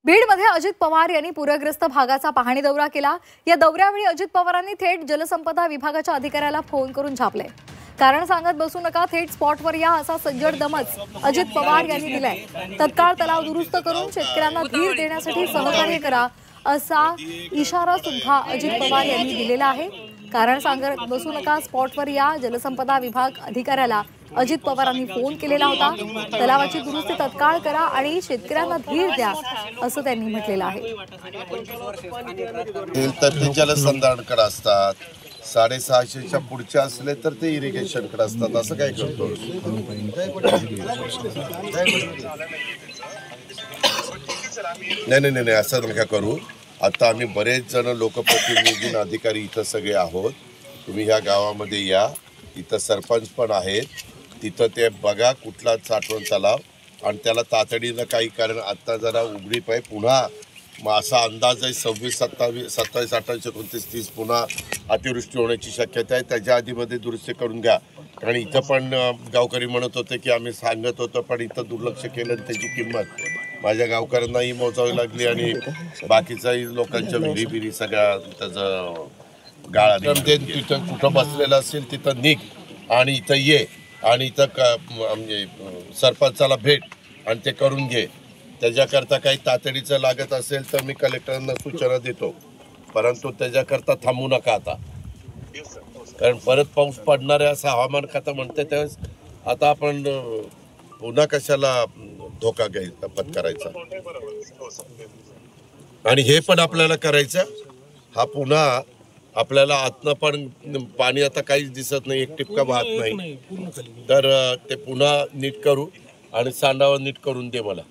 बीडमध्ये अजित पवार यांनी पूरग्रस्त भागाचा पाहणी दौरा केला। या दौऱ्यावेळी अजित पवारांनी थेट जलसंपदा विभागाच्या अधिकाऱ्याला फोन करून झापले। कारण सांगत बसू नका, थेट स्पॉटवर या असा सज्जड दमच अजित पवार यांनी दिलाय। तत्काळ तलाव दुरुस्त करून शेतकऱ्यांना धीर देण्यासाठी सहकार्य करा असा इशारा सुद्धा अजित पवार यांनी दिलेला आहे। कारण सांगत बसू नका, स्पॉटवर या जलसंपदा विभाग अधिकाऱ्याला अजित पवारांनी फोन केलेला होता। तलावाची दुरुस्ती तत्काळ करा आणि शेतकऱ्यांना धीर द्या असं त्यांनी म्हटलेलं आहे। जलसंधारणकडे असतात, 650च्या पुढचे असले तर ते इरिगेशनकडे असतात। असं काय करतो? नाही असं नका करू। आता आम्ही बरेच जण लोकप्रतिनिधी अधिकारी इथं सगळे आहोत। तुम्ही ह्या गावामध्ये या, इथं सरपंच पण आहेत, तिथं ते बघा कुठला साठवण तलाव आणि त्याला तातडीनं काही, कारण आता जरा उघडीप आहे। पुन्हा असा अंदाज आहे 26, 27, 28, 29, 30 पुन्हा अतिवृष्टी होण्याची शक्यता आहे। त्याच्या आधीमध्ये दुरुस्ती करून घ्या। कारण इथं पण गावकरी म्हणत होते की आम्ही सांगत होतो, पण इथं दुर्लक्ष केलं आणि त्याची किंमत माझ्या गावकऱ्यांनाही मोजावी लागली आणि बाकीच्याही लोकांच्या विहिरी सगळ्या त्याचं गाळा तिथं कुठं बसलेलं असेल तिथं निघ आणि इथं ये आणि इथं म्हणजे सरपंचाला भेट आणि ते करून घे। त्याच्याकरता काही तातडीचं लागत असेल तर मी कलेक्टरांना सूचना देतो, परंतु त्याच्याकरता थांबू नका आता, कारण परत पाऊस पडणार आहे असं हवामान खातं म्हणते। त्यावेळेस आता आपण पुन्हा कशाला धोका घ्यायचा पत्करायचा, आणि हे पण आपल्याला करायचं। हा पुन्हा आपल्याला आतनं पण पाणी आता काहीच दिसत नाही, एक टिपका वाहत नाही, तर ते पुन्हा नीट करू आणि सांडावर नीट करून दे मला।